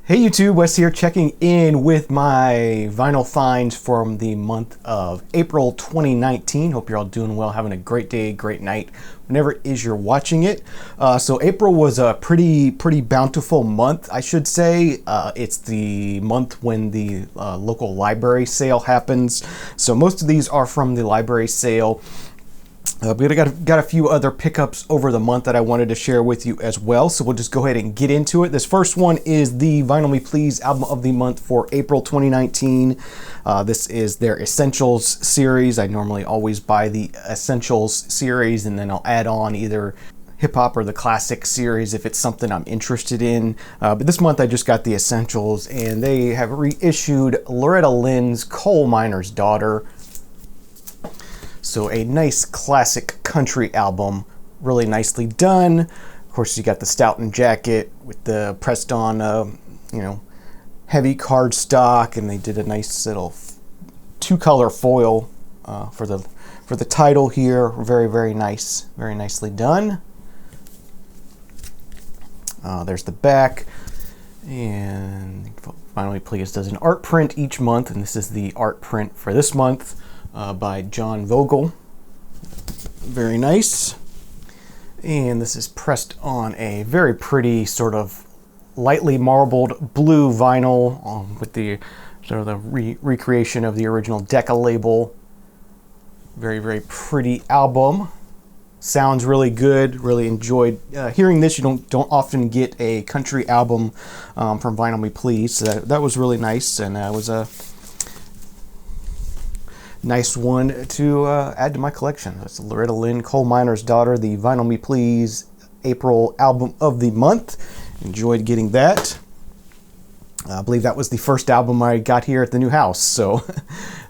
Hey YouTube, Wes here checking in with my vinyl finds from the month of April 2019. Hope you're all doing well, having a great day, great night, whenever it is you're watching it. So April was a pretty bountiful month, I should say. It's the month when the local library sale happens. So most of these are from the library sale. We got a few other pickups over the month that I wanted to share with you as well, so we'll just go ahead and get into it. This first one is the Vinyl Me Please album of the month for April 2019. This is their Essentials series. I normally always buy the Essentials series and then I'll add on either hip-hop or the classic series if it's something I'm interested in. But this month I just got the Essentials, and they have reissued Loretta Lynn's Coal Miner's Daughter. So a nice classic country album, really nicely done. Of course, you got the Stoughton jacket with the pressed on, heavy cardstock, and they did a nice little two-color foil for the title here. Very nice, very nicely done. There's the back, and Vinyl Me Please does an art print each month, and this is the art print for this month. By John Vogel. Very nice. And this is pressed on a very pretty sort of lightly marbled blue vinyl with the sort of the recreation of the original Decca label. Very pretty album. Sounds really good. Really enjoyed hearing this. You don't often get a country album from Vinyl Me Please. So that was really nice, and it was a nice one to add to my collection. That's Loretta Lynn, Coal Miner's Daughter, the Vinyl Me Please April album of the month. Enjoyed getting that. I believe that was the first album I got here at the new house, so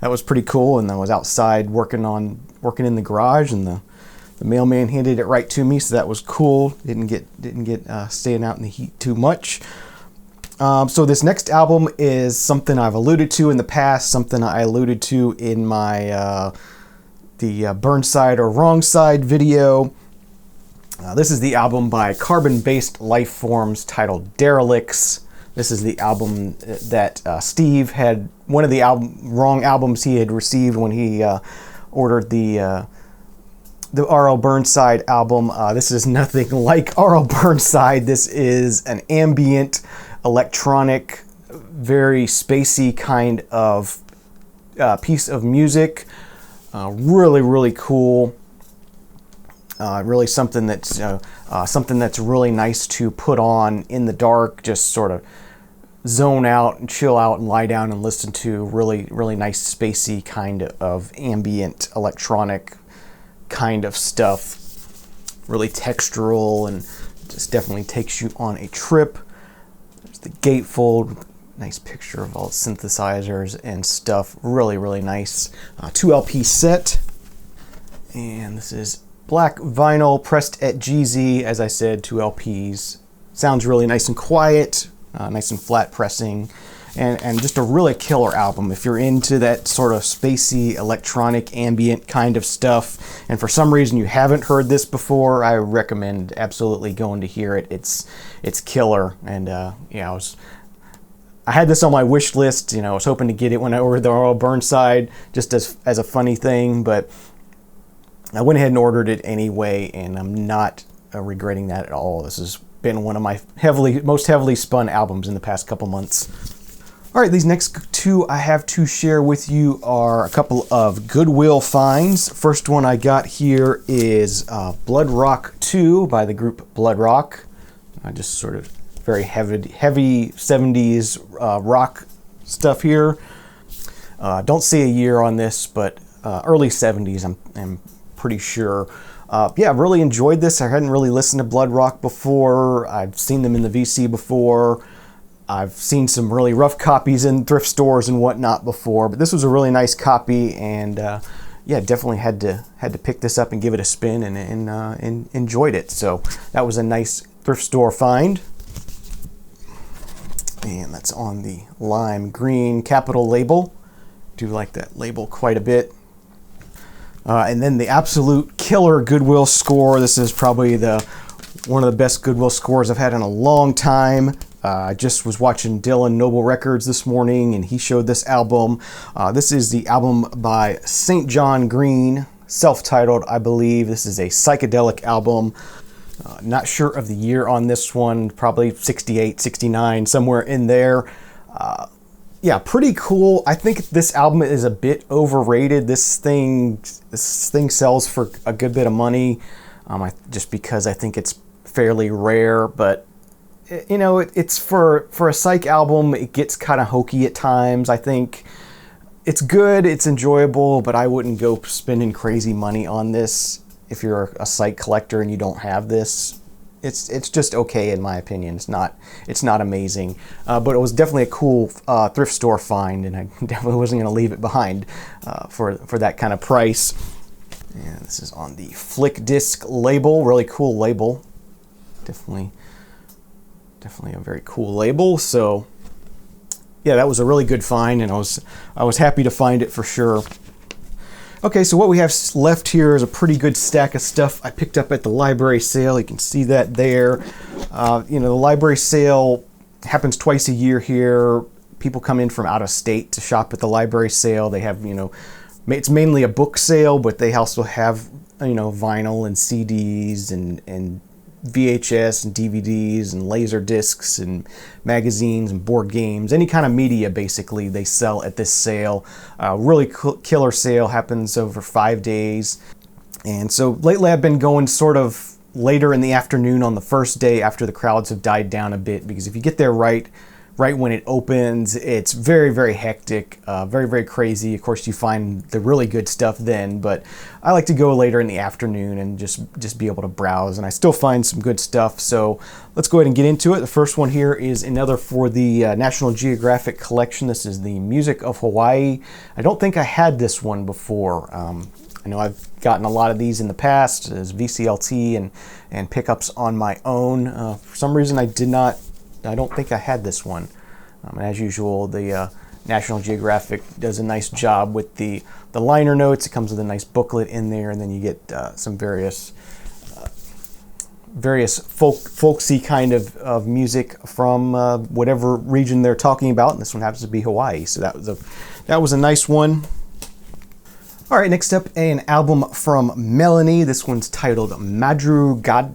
that was pretty cool. And I was outside working in the garage, and the mailman handed it right to me, so that was cool. Didn't get staying out in the heat too much. So this next album is something I've alluded to in the past, something I alluded to in my the Burnside or Wrong Side video. This is the album by Carbon Based Life Forms titled Derelicts. This is the album that Steve had, one of the wrong albums he had received when he ordered the R.L. Burnside album. This is nothing like R.L. Burnside. This is an ambient, electronic, very spacey kind of piece of music. Really cool. Really something that's really nice to put on in the dark. Just sort of zone out and chill out and lie down and listen to. Really nice spacey kind of ambient electronic kind of stuff. Really textural, and just definitely takes you on a trip. The gatefold, nice picture of all the synthesizers and stuff. Really nice. 2 LP set, and this is black vinyl pressed at GZ. As I said, 2 LPs. Sounds really nice and quiet, nice and flat pressing, and just a really killer album. If you're into that sort of spacey, electronic, ambient kind of stuff, and for some reason you haven't heard this before, I recommend absolutely going to hear it. It's killer, and I had this on my wish list. I was hoping to get it when I ordered the R.L. Burnside, just as a funny thing, but I went ahead and ordered it anyway, and I'm not regretting that at all. This has been one of my most heavily spun albums in the past couple months. All right, these next two I have to share with you are a couple of Goodwill finds. First one I got here is Blood Rock 2 by the group Blood Rock. Just sort of very heavy 70s rock stuff here. Don't see a year on this, but early 70s, I'm pretty sure. Really enjoyed this. I hadn't really listened to Blood Rock before. I've seen them in the VC before. I've seen some really rough copies in thrift stores and whatnot before, but this was a really nice copy, and definitely had to pick this up and give it a spin, and enjoyed it. So that was a nice thrift store find. And that's on the lime green Capital label. Do like that label quite a bit. And then the absolute killer Goodwill score. This is probably one of the best Goodwill scores I've had in a long time. I just was watching Dylan Noble Records this morning, and he showed this album. This is the album by St. John Green, self-titled, I believe. This is a psychedelic album. Not sure of the year on this one, probably 68, 69, somewhere in there. Yeah, pretty cool. I think this album is a bit overrated. This thing sells for a good bit of money, just because I think it's fairly rare, but you know, it's for a psych album, it gets kind of hokey at times. I think it's good, it's enjoyable, but I wouldn't go spending crazy money on this if you're a psych collector and you don't have this. It's just okay in my opinion. It's not amazing, but it was definitely a cool thrift store find, and I definitely wasn't going to leave it behind for that kind of price. And this is on the Flick Disc label, really cool label. Definitely a very cool label. So yeah, that was a really good find, and I was happy to find it for sure. Okay, so what we have left here is a pretty good stack of stuff I picked up at the library sale. You can see that there. You know, the library sale happens twice a year here. People come in from out of state to shop at the library sale. They have, you know, it's mainly a book sale, but they also have, you know, vinyl and CDs and VHS and DVDs and laser discs and magazines and board games, any kind of media basically they sell at this sale. Really killer sale, happens over 5 days. And so lately I've been going sort of later in the afternoon on the first day after the crowds have died down a bit, because if you get there right when it opens, it's very, very hectic, very, very crazy. Of course, you find the really good stuff then, but I like to go later in the afternoon and just be able to browse, and I still find some good stuff. So let's go ahead and get into it. The first one here is another for the National Geographic collection. This is the Music of Hawaii. I don't think I had this one before. I know I've gotten a lot of these in the past as VCLT and pickups on my own. For some reason I don't think I had this one. As usual, the National Geographic does a nice job with the liner notes. It comes with a nice booklet in there, and then you get some various folksy kind of music from whatever region they're talking about. And this one happens to be Hawaii, so that was a nice one. All right, next up, an album from Melanie. This one's titled Madrugada.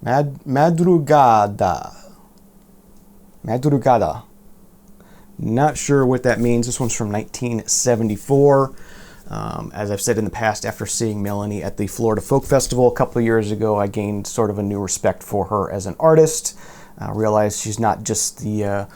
Madrugada. Not sure what that means. This one's from 1974. As I've said in the past, after seeing Melanie at the Florida Folk Festival a couple of years ago, I gained sort of a new respect for her as an artist. I realized she's not just the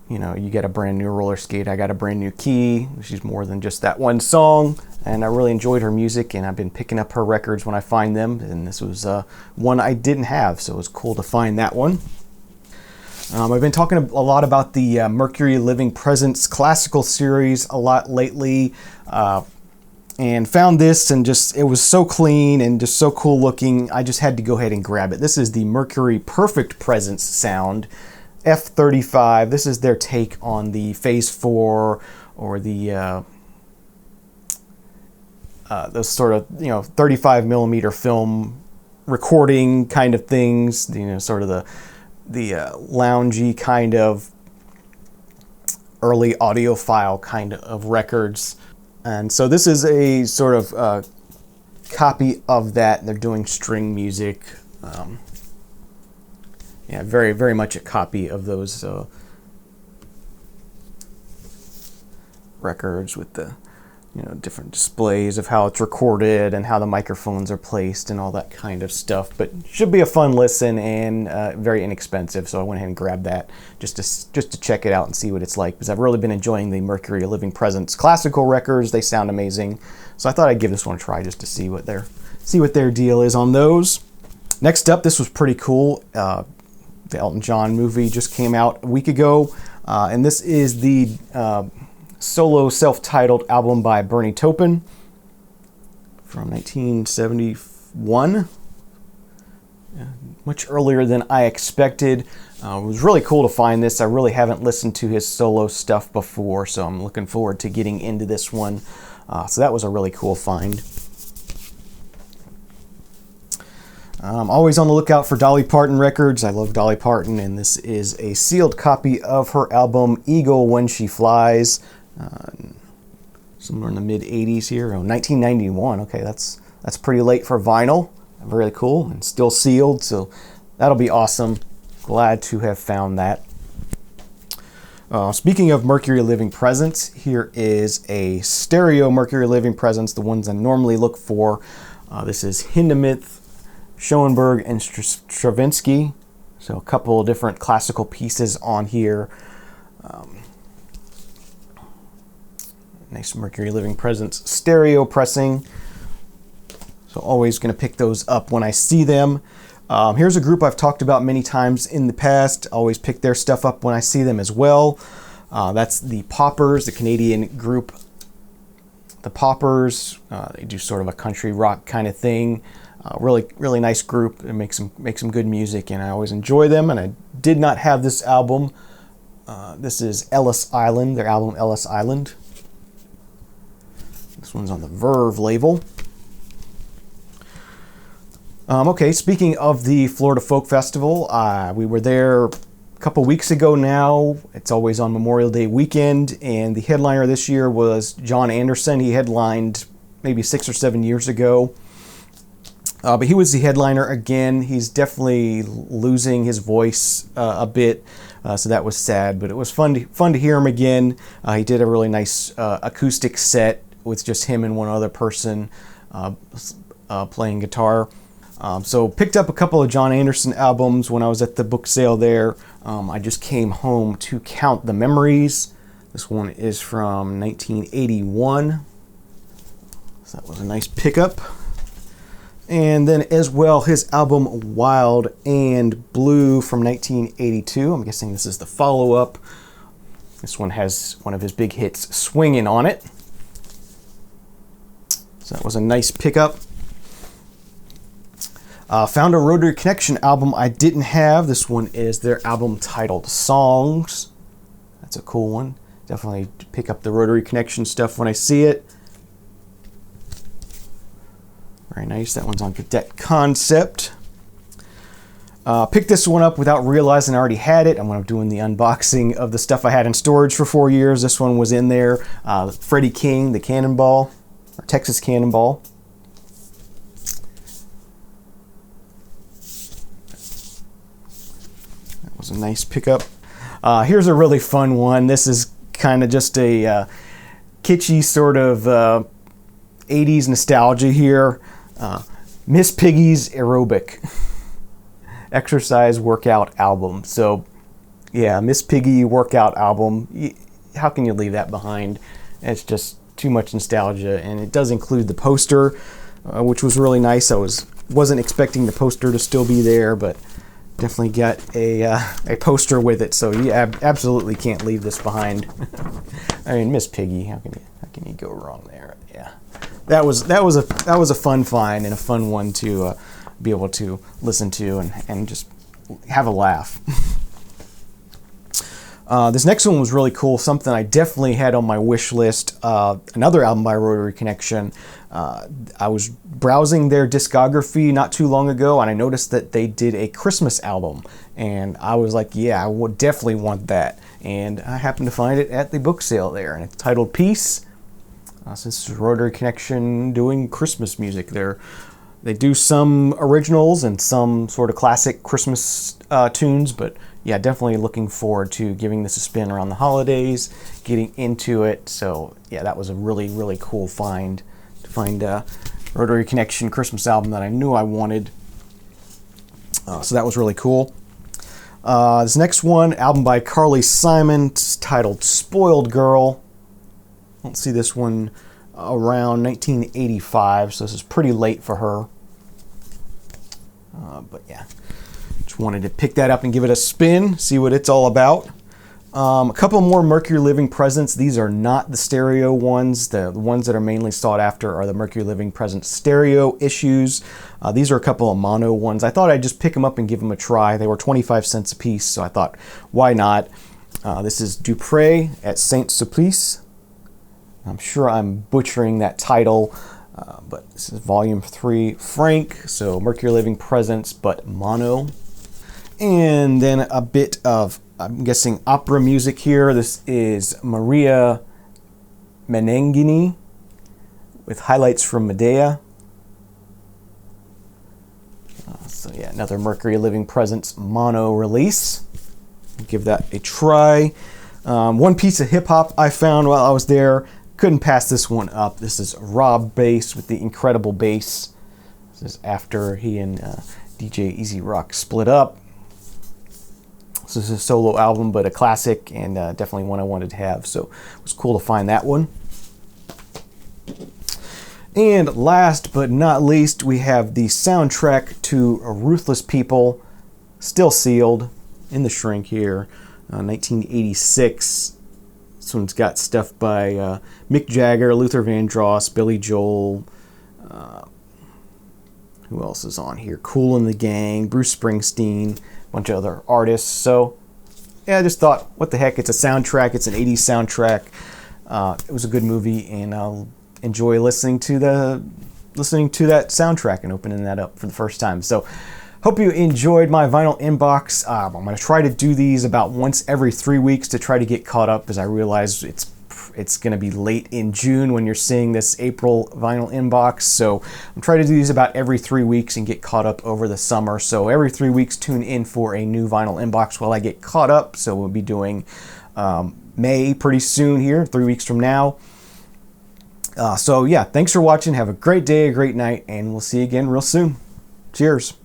you know, you get a brand new roller skate, I got a brand new key. She's more than just that one song, and I really enjoyed her music, and I've been picking up her records when I find them, and this was one I didn't have, so it was cool to find that one. I've been talking a lot about the Mercury Living Presence classical series a lot lately, and found this, and just it was so clean and just so cool looking, I just had to go ahead and grab it. This is the Mercury Perfect Presence sound, F35. This is their take on the Phase 4 or the those sort of, you know, 35 millimeter film recording kind of things, you know, sort of the loungy kind of early audiophile kind of records. And so this is a sort of copy of that. They're doing string music. Yeah, very, very much a copy of those records with the, you know, different displays of how it's recorded and how the microphones are placed and all that kind of stuff. But should be a fun listen and very inexpensive. So I went ahead and grabbed that just to check it out and see what it's like, because I've really been enjoying the Mercury Living Presence classical records. They sound amazing. So I thought I'd give this one a try just to see what their deal is on those. Next up, this was pretty cool. The Elton John movie just came out a week ago, and this is the solo self-titled album by Bernie Taupin from 1971. Much earlier than I expected. It was really cool to find this. I really haven't listened to his solo stuff before, so I'm looking forward to getting into this one. So that was a really cool find. I'm always on the lookout for Dolly Parton records. I love Dolly Parton, and this is a sealed copy of her album Eagle When She Flies. Somewhere in the mid-'80s here. Oh, 1991. Okay, that's pretty late for vinyl. Really cool, and still sealed, so that'll be awesome. Glad to have found that. Speaking of Mercury Living Presence, here is a stereo Mercury Living Presence, the ones I normally look for. This is Hindemith, Schoenberg, and Stravinsky. So a couple of different classical pieces on here. Nice Mercury Living Presence stereo pressing. So always going to pick those up when I see them. Here's a group I've talked about many times in the past. Always pick their stuff up when I see them as well. That's the Poppers, the Canadian group. The Poppers, they do sort of a country rock kind of thing. Really nice group. They make some good music, and I always enjoy them. And I did not have this album. This is Ellis Island, their album Ellis Island. This one's on the Verve label. Okay, speaking of the Florida Folk Festival, we were there a couple weeks ago now. It's always on Memorial Day weekend, and the headliner this year was John Anderson. He headlined maybe 6 or 7 years ago, but he was the headliner again. He's definitely losing his voice a bit, so that was sad, but it was fun to hear him again. He did a really nice acoustic set with just him and one other person playing guitar. So picked up a couple of John Anderson albums when I was at the book sale there. I just came home to Count the Memories. This one is from 1981. So that was a nice pickup. And then as well, his album Wild and Blue from 1982. I'm guessing this is the follow-up. This one has one of his big hits, Swingin' on it. So that was a nice pickup. Found a Rotary Connection album I didn't have. This one is their album titled Songs. That's a cool one. Definitely pick up the Rotary Connection stuff when I see it. Very nice. That one's on Cadet Concept. Picked this one up without realizing I already had it. And when I'm doing the unboxing of the stuff I had in storage for 4 years, this one was in there. Freddie King, the Cannonball, or Texas Cannonball. Was a nice pickup. Here's a really fun one. This is kind of just a kitschy sort of 80s nostalgia here. Miss Piggy's Aerobic exercise workout album. So yeah, Miss Piggy workout album. How can you leave that behind? It's just too much nostalgia, and it does include the poster, which was really nice. I wasn't expecting the poster to still be there, but definitely got a poster with it, so you absolutely can't leave this behind. I mean, Miss Piggy, how can you go wrong there? Yeah, that was a fun find and a fun one to be able to listen to and just have a laugh. This next one was really cool. Something I definitely had on my wish list. Another album by Rotary Connection. I was browsing their discography not too long ago, and I noticed that they did a Christmas album, and I was like, yeah, I would definitely want that. And I happened to find it at the book sale there, and it's titled Peace. So this is Rotary Connection doing Christmas music. They do some originals and some sort of classic Christmas tunes, but yeah, definitely looking forward to giving this a spin around the holidays, getting into it. So yeah, that was a really, really cool find. Find a Rotary Connection Christmas album that I knew I wanted. So that was really cool. This next one, album by Carly Simon, titled Spoiled Girl. I don't see this one around 1985, so this is pretty late for her. But yeah, just wanted to pick that up and give it a spin, see what it's all about. A couple more Mercury Living Presents. These are not the stereo ones. The ones that are mainly sought after are the Mercury Living Present stereo issues. These are a couple of mono ones. I thought I'd just pick them up and give them a try. They were 25 cents a piece, so I thought, why not? This is Dupré at Saint Sulpice. I'm sure I'm butchering that title. But this is volume 3 Frank, so Mercury Living Presence, but mono. And then a bit of, I'm guessing, opera music here. This is Maria Menengini with highlights from Medea. So yeah, another Mercury Living Presence mono release. Give that a try. One piece of hip hop I found while I was there. Couldn't pass this one up. This is Rob Bass with the Incredible Bass. This is after he and DJ Easy Rock split up. This is a solo album, but a classic, and definitely one I wanted to have. So it was cool to find that one. And last but not least, we have the soundtrack to Ruthless People, still sealed in the shrink here, 1986. This one's got stuff by Mick Jagger, Luther Vandross, Billy Joel. Who else is on here? Kool and the Gang, Bruce Springsteen, a bunch of other artists. So yeah, I just thought, what the heck? It's a soundtrack. It's an 80s soundtrack. It was a good movie, and I'll enjoy listening to that soundtrack and opening that up for the first time. So hope you enjoyed my vinyl inbox. I'm going to try to do these about once every 3 weeks to try to get caught up, as I realize it's going to be late in June when you're seeing this April vinyl inbox. So I'm trying to do these about every 3 weeks and get caught up over the summer. So every 3 weeks, tune in for a new vinyl inbox while I get caught up. So we'll be doing May pretty soon here, 3 weeks from now. So yeah, thanks for watching. Have a great day, a great night, and we'll see you again real soon. Cheers.